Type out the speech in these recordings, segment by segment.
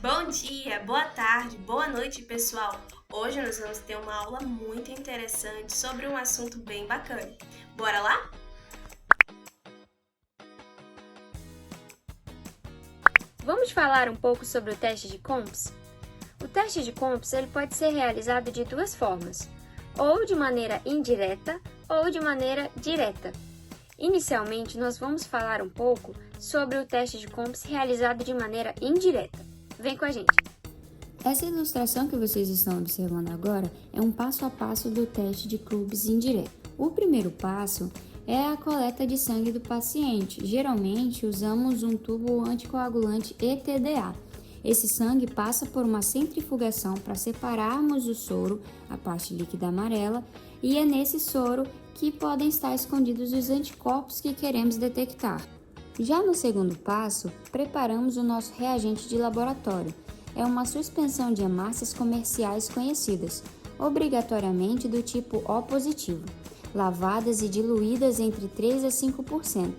Bom dia, boa tarde, boa noite, pessoal! Hoje nós vamos ter uma aula muito interessante sobre um assunto bem bacana. Bora lá? Vamos falar um pouco sobre o teste de Coombs? O teste de Coombs ele pode ser realizado de duas formas, ou de maneira indireta ou de maneira direta. Inicialmente, nós vamos falar um pouco sobre o teste de Coombs realizado de maneira indireta. Vem com a gente! Essa ilustração que vocês estão observando agora é um passo a passo do teste de Coombs indireto. O primeiro passo é a coleta de sangue do paciente. Geralmente usamos um tubo anticoagulante ETDA. Esse sangue passa por uma centrifugação para separarmos o soro, a parte líquida amarela, e é nesse soro que podem estar escondidos os anticorpos que queremos detectar. Já no segundo passo, preparamos o nosso reagente de laboratório. É uma suspensão de hemácias comerciais conhecidas, obrigatoriamente do tipo O positivo, lavadas e diluídas entre 3 a 5%.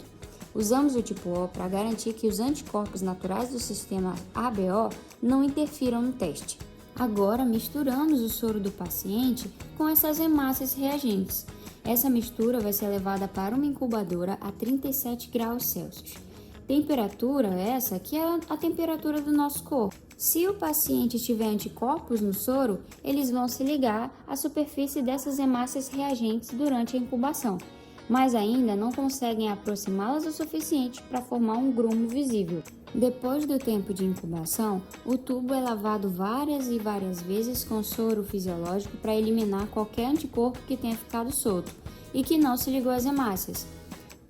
Usamos o tipo O para garantir que os anticorpos naturais do sistema ABO não interfiram no teste. Agora misturamos o soro do paciente com essas hemácias reagentes. Essa mistura vai ser levada para uma incubadora a 37 graus Celsius. Temperatura essa que é a temperatura do nosso corpo. Se o paciente tiver anticorpos no soro, eles vão se ligar à superfície dessas hemácias reagentes durante a incubação, mas ainda não conseguem aproximá-las o suficiente para formar um grumo visível. Depois do tempo de incubação, o tubo é lavado várias e várias vezes com soro fisiológico para eliminar qualquer anticorpo que tenha ficado solto e que não se ligou às hemácias.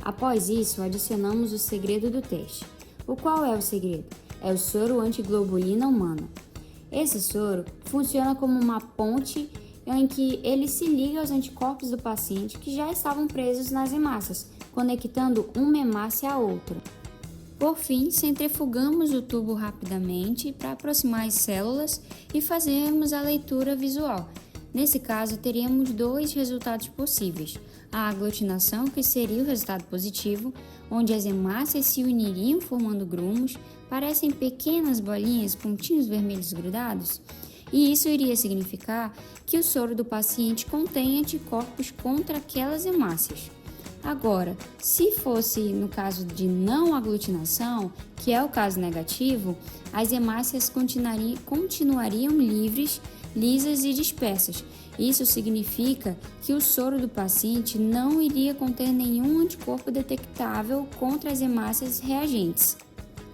Após isso, adicionamos o segredo do teste. O qual é o segredo? É o soro antiglobulina humana. Esse soro funciona como uma ponte em que ele se liga aos anticorpos do paciente que já estavam presos nas hemácias, conectando uma hemácia à outra. Por fim, centrifugamos o tubo rapidamente para aproximar as células e fazermos a leitura visual. Nesse caso, teríamos dois resultados possíveis. A aglutinação, que seria o resultado positivo, onde as hemácias se uniriam formando grumos, parecem pequenas bolinhas, pontinhos vermelhos grudados, e isso iria significar que o soro do paciente contém anticorpos contra aquelas hemácias. Agora, se fosse no caso de não aglutinação, que é o caso negativo, as hemácias continuariam livres, lisas e dispersas. Isso significa que o soro do paciente não iria conter nenhum anticorpo detectável contra as hemácias reagentes.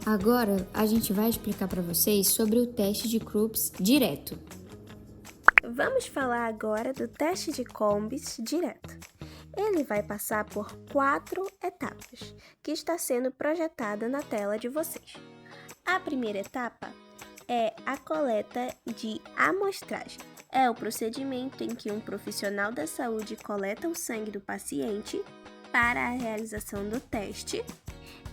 Agora, a gente vai explicar para vocês sobre o teste de Coombs direto. Vamos falar agora do teste de Coombs direto. Ele vai passar por 4 etapas, que está sendo projetada na tela de vocês. A primeira etapa é a coleta de amostragem. É o procedimento em que um profissional da saúde coleta o sangue do paciente para a realização do teste.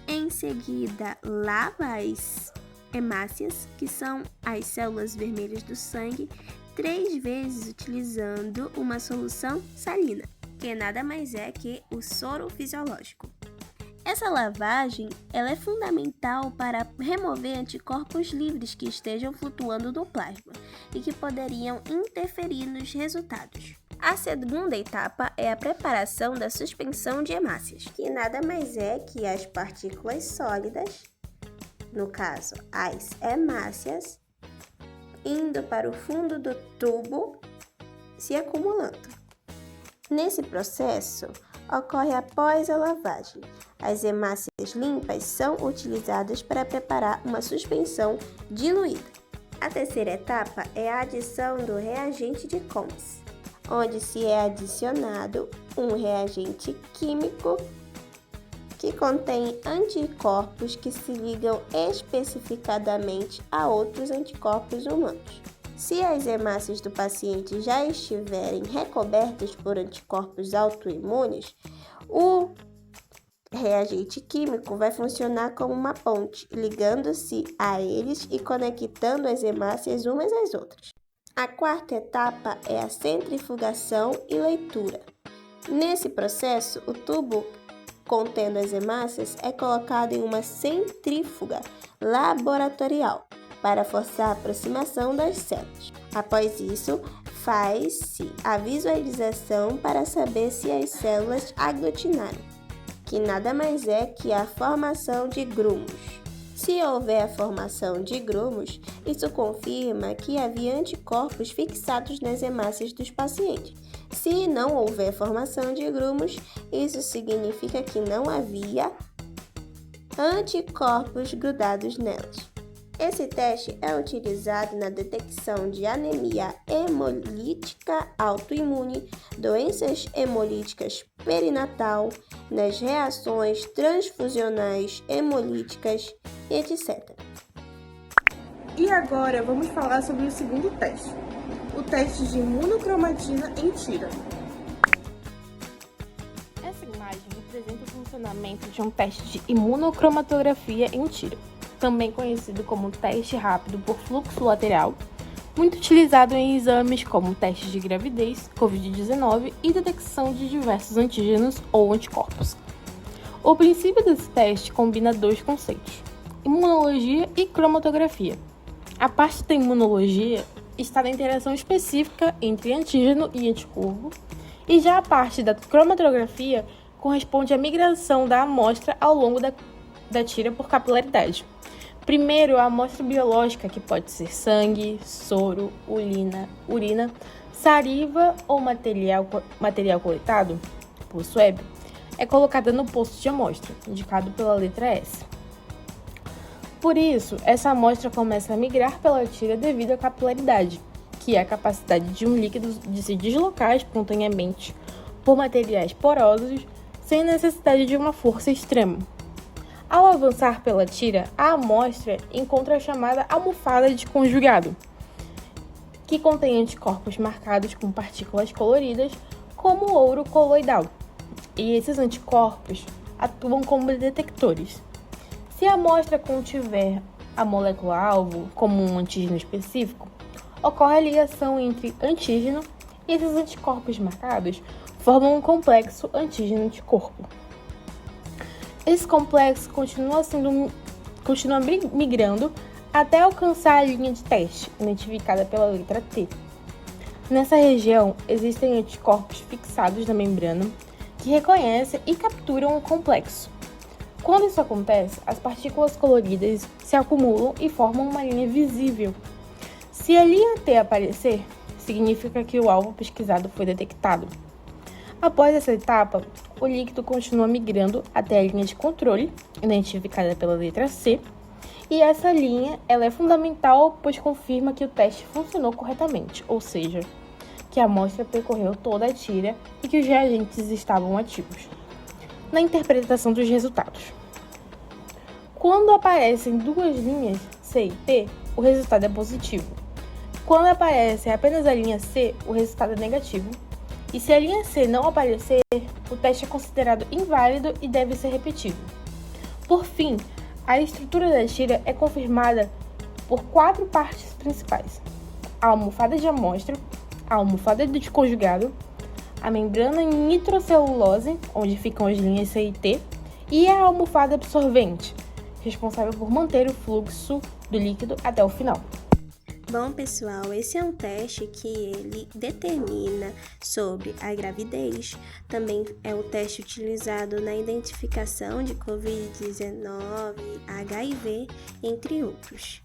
Em seguida, lava as hemácias, que são as células vermelhas do sangue, 3 vezes utilizando uma solução salina, que nada mais é que o soro fisiológico. Essa lavagem ela é fundamental para remover anticorpos livres que estejam flutuando no plasma e que poderiam interferir nos resultados. A segunda etapa é a preparação da suspensão de hemácias, que nada mais é que as partículas sólidas, no caso as hemácias, indo para o fundo do tubo, se acumulando. Nesse processo, ocorre após a lavagem. As hemácias limpas são utilizadas para preparar uma suspensão diluída. A terceira etapa é a adição do reagente de Coombs, onde se é adicionado um reagente químico que contém anticorpos que se ligam especificadamente a outros anticorpos humanos. Se as hemácias do paciente já estiverem recobertas por anticorpos autoimunes, o reagente químico vai funcionar como uma ponte, ligando-se a eles e conectando as hemácias umas às outras. A quarta etapa é a centrifugação e leitura. Nesse processo, o tubo contendo as hemácias é colocado em uma centrífuga laboratorial para forçar a aproximação das células. Após isso, faz-se a visualização para saber se as células aglutinaram, que nada mais é que a formação de grumos. Se houver a formação de grumos, isso confirma que havia anticorpos fixados nas hemácias dos pacientes. Se não houver formação de grumos, isso significa que não havia anticorpos grudados nelas. Esse teste é utilizado na detecção de anemia hemolítica autoimune, doenças hemolíticas perinatal, nas reações transfusionais hemolíticas, etc. E agora vamos falar sobre o segundo teste, o teste de imunocromatina em tira. Essa imagem representa o funcionamento de um teste de imunocromatografia em tira, também conhecido como teste rápido por fluxo lateral, muito utilizado em exames como testes de gravidez, Covid-19 e detecção de diversos antígenos ou anticorpos. O princípio desse teste combina dois conceitos, imunologia e cromatografia. A parte da imunologia está na interação específica entre antígeno e anticorpo, e já a parte da cromatografia corresponde à migração da amostra ao longo da tira por capilaridade. Primeiro, a amostra biológica, que pode ser sangue, soro, urina, saliva ou material coletado por swab, é colocada no poço de amostra, indicado pela letra S. Por isso, essa amostra começa a migrar pela tira devido à capilaridade, que é a capacidade de um líquido de se deslocar espontaneamente por materiais porosos sem necessidade de uma força extrema. Ao avançar pela tira, a amostra encontra a chamada almofada de conjugado, que contém anticorpos marcados com partículas coloridas, como o ouro coloidal, e esses anticorpos atuam como detectores. Se a amostra contiver a molécula-alvo, como um antígeno específico, ocorre a ligação entre antígeno e esses anticorpos marcados formam um complexo antígeno-anticorpo. Esse complexo continua migrando até alcançar a linha de teste, identificada pela letra T. Nessa região, existem anticorpos fixados na membrana que reconhecem e capturam o complexo. Quando isso acontece, as partículas coloridas se acumulam e formam uma linha visível. Se a linha T aparecer, significa que o alvo pesquisado foi detectado. Após essa etapa, o líquido continua migrando até a linha de controle, identificada pela letra C, e essa linha ela é fundamental, pois confirma que o teste funcionou corretamente, ou seja, que a amostra percorreu toda a tira e que os reagentes estavam ativos. Na interpretação dos resultados. Quando aparecem duas linhas C e T, o resultado é positivo. Quando aparece apenas a linha C, o resultado é negativo. E se a linha C não aparecer, o teste é considerado inválido e deve ser repetido. Por fim, a estrutura da tira é confirmada por 4 partes principais: a almofada de amostra, a almofada de conjugado, a membrana nitrocelulose, onde ficam as linhas C e T, e a almofada absorvente, responsável por manter o fluxo do líquido até o final. Bom, pessoal, esse é um teste que ele determina sobre a gravidez. Também é o teste utilizado na identificação de Covid-19, HIV, entre outros.